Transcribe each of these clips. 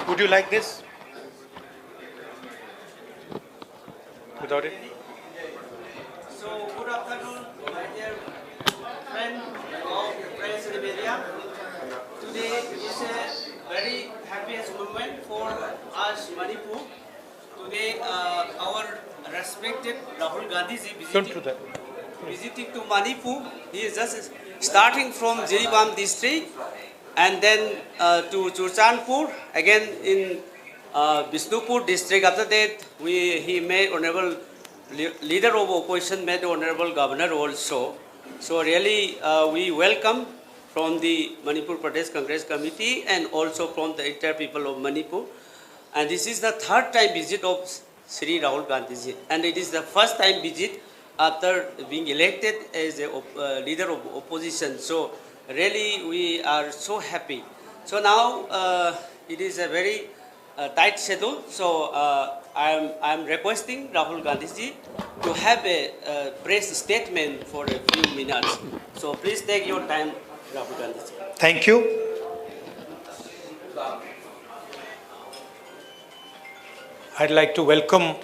Would you like this? Without it? So, good afternoon, my dear friend of press and media. Today is a very happiest moment for us, Manipur. Today, our respected Rahul Gandhi ji Don't do that. visiting to Manipur. He is just starting from Jiribam district and then to Churchandpur, again in Bishnupur district. After that, he made honorable leader of opposition, made honorable governor also. So really, we welcome from the Manipur Pradesh Congress Committee and also from the entire people of Manipur. And this is the third time visit of Sri Rahul Gandhi ji, and it is the first time visit after being elected as a leader of opposition. So really we are so happy. So now it is a very tight schedule. So I am requesting Rahul Gandhi ji to have a press statement for a few minutes. So please take your time, Rahul Gandhi ji. Thank you. I'd like to welcome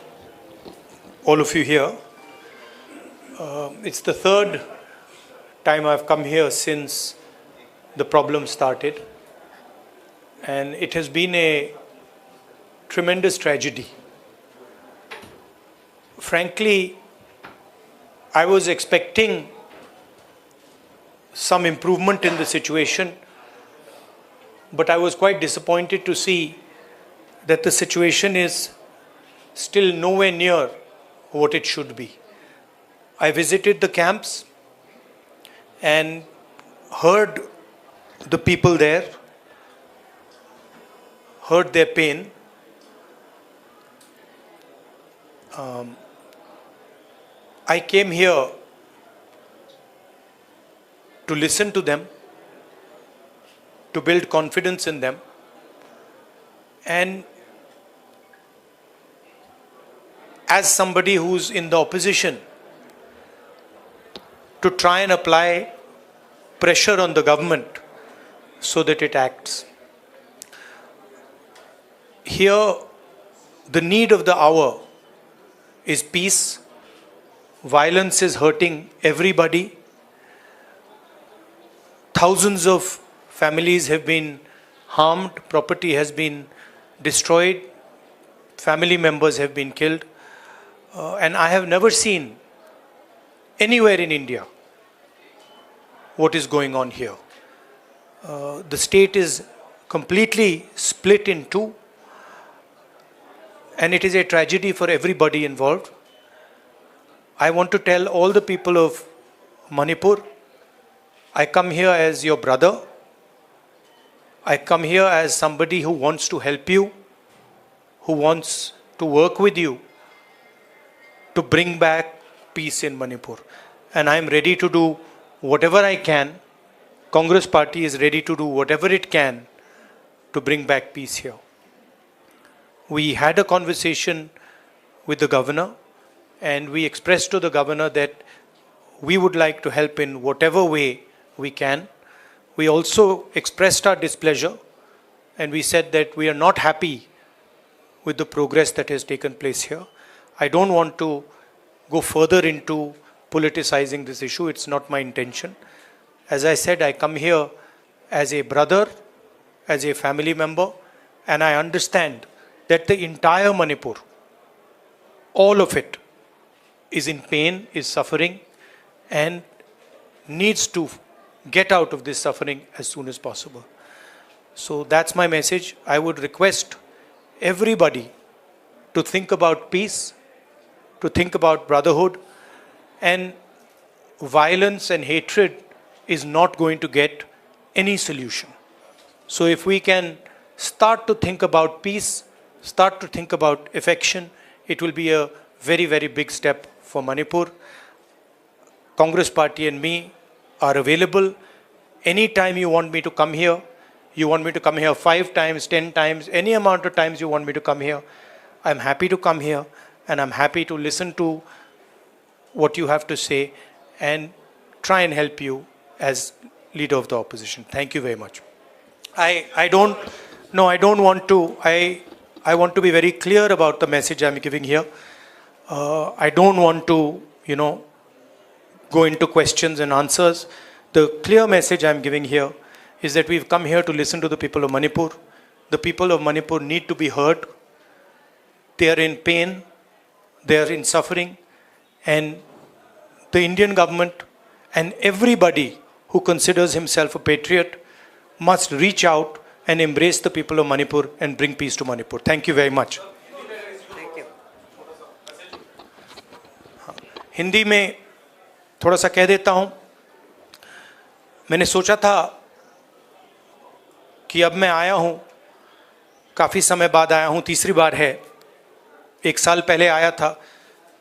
all of you here. It's the third time I've come here since the problem started, and it has been a tremendous tragedy. Frankly, I was expecting some improvement in the situation, but I was quite disappointed to see that the situation is still nowhere near what it should be. I visited the camps and heard the people there, heard their pain. I came here to listen to them, to build confidence in them, and as somebody who's in the opposition, to try and apply pressure on the government so that it acts. Here, the need of the hour is peace. Violence is hurting everybody. Thousands of families have been harmed, property has been destroyed, family members have been killed. And I have never seen anywhere in India what is going on here. The state is completely split in two, and it is a tragedy for everybody involved. I want to tell all the people of Manipur, I come here as your brother. I come here as somebody who wants to help you, who wants to work with you to bring back peace in Manipur. And I am ready to do whatever I can. Congress Party is ready to do whatever it can to bring back peace here. We had a conversation with the governor, and we expressed to the governor that we would like to help in whatever way we can. We also expressed our displeasure, and we said that we are not happy with the progress that has taken place here. I don't want to go further into politicizing this issue. It's not my intention. As I said, I come here as a brother, as a family member, and I understand that the entire Manipur, all of it, is in pain, is suffering, and needs to get out of this suffering as soon as possible. So that's my message. I would request everybody to think about peace, to think about brotherhood, and violence and hatred is not going to get any solution. So if we can start to think about peace, start to think about affection, it will be a very, very big step for Manipur. Congress Party and me are available. Anytime you want me to come here, you want me to come here 5 times, 10 times, any amount of times you want me to come here, I'm happy to come here, and I'm happy to listen to what you have to say and try and help you as leader of the opposition. Thank you very much. I don't want to, I want to be very clear about the message I'm giving here. I don't want to, go into questions and answers. The clear message I'm giving here is that we've come here to listen to the people of Manipur. The people of Manipur need to be heard. They are in pain, they are in suffering, and the Indian government and everybody who considers himself a patriot must reach out and embrace the people of Manipur and bring peace to Manipur. Thank you very much. Thank you. Hindi में थोड़ा सा कह देता हूँ. मैंने सोचा था कि अब मैं आया हूँ, काफ़ी समय बाद आया हूँ, तीसरी बार है. 1 साल पहले आया था,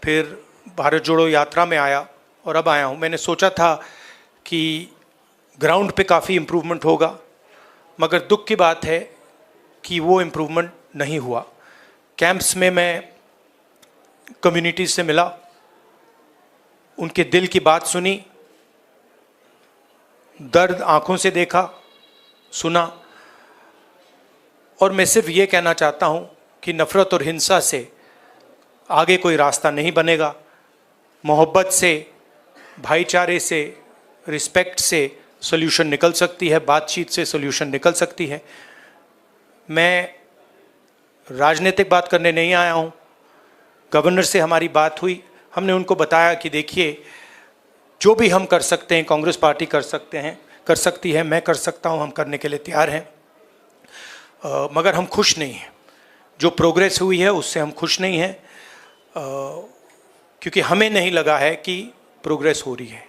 फिर भारत जोड़ो यात्रा में आया और अब आया हूँ. मैंने सोचा था कि ग्राउंड पे काफ़ी इम्प्रूवमेंट होगा, मगर दुख की बात है कि वो इम्प्रूवमेंट नहीं हुआ. कैंप्स में मैं कम्युनिटीज़ से मिला, उनके दिल की बात सुनी, दर्द आंखों से देखा, सुना, और मैं सिर्फ ये कहना चाहता हूँ कि नफ़रत और हिंसा से आगे कोई रास्ता नहीं बनेगा. मोहब्बत से, भाईचारे से, रिस्पेक्ट से सॉल्यूशन निकल सकती है, बातचीत से सॉल्यूशन निकल सकती है. मैं राजनीतिक बात करने नहीं आया हूँ. गवर्नर से हमारी बात हुई, हमने उनको बताया कि देखिए, जो भी हम कर सकते हैं, कांग्रेस पार्टी कर सकती है, मैं कर सकता हूँ, हम करने के लिए तैयार हैं. मगर हम खुश नहीं हैं. जो प्रोग्रेस हुई है उससे हम खुश नहीं हैं, क्योंकि हमें नहीं लगा है कि प्रोग्रेस हो रही है.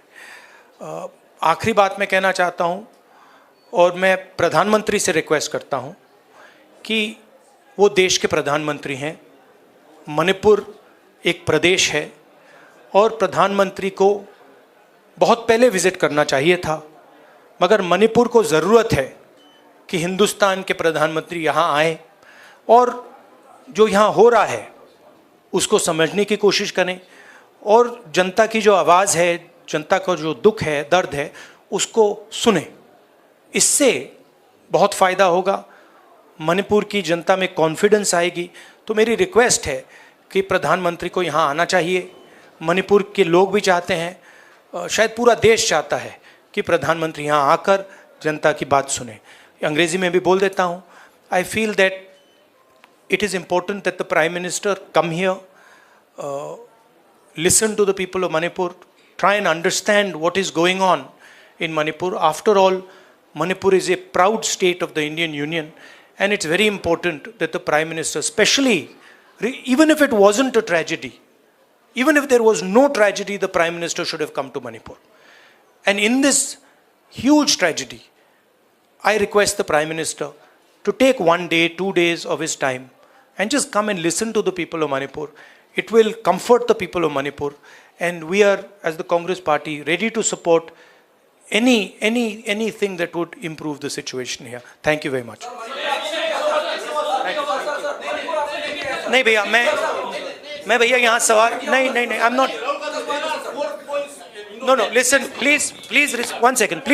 आखिरी बात मैं कहना चाहता हूँ, और मैं प्रधानमंत्री से रिक्वेस्ट करता हूँ कि वो देश के प्रधानमंत्री हैं. मणिपुर एक प्रदेश है और प्रधानमंत्री को बहुत पहले विज़िट करना चाहिए था, मगर मणिपुर को ज़रूरत है कि हिंदुस्तान के प्रधानमंत्री यहाँ आए और जो यहाँ हो रहा है उसको समझने की कोशिश करें, और जनता की जो आवाज़ है, जनता का जो दुख है, दर्द है, उसको सुने. इससे बहुत फ़ायदा होगा, मणिपुर की जनता में कॉन्फिडेंस आएगी. तो मेरी रिक्वेस्ट है कि प्रधानमंत्री को यहाँ आना चाहिए. मणिपुर के लोग भी चाहते हैं, शायद पूरा देश चाहता है कि प्रधानमंत्री यहाँ आकर जनता की बात सुने. अंग्रेज़ी में भी बोल देता हूँ. I feel that it is important that the Prime Minister come here, listen to the people of Manipur, try and understand what is going on in Manipur. After all, Manipur is a proud state of the Indian Union, and it's very important that the Prime Minister, especially, even if it wasn't a tragedy, even if there was no tragedy, the Prime Minister should have come to Manipur. And in this huge tragedy, I request the Prime Minister to take 1 day, 2 days of his time and just come and listen to the people of Manipur. It will comfort the people of Manipur, and we are, as the Congress party, ready to support anything that would improve the situation here. Thank you very much. नहीं भैया, मैं भैया यहाँ सवाल नहीं, I'm not. No, listen, please, 1 second,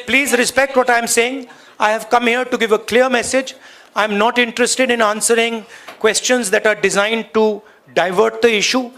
please respect what I am saying. I have come here to give a clear message. I am not interested in answering questions that are designed to divert the issue.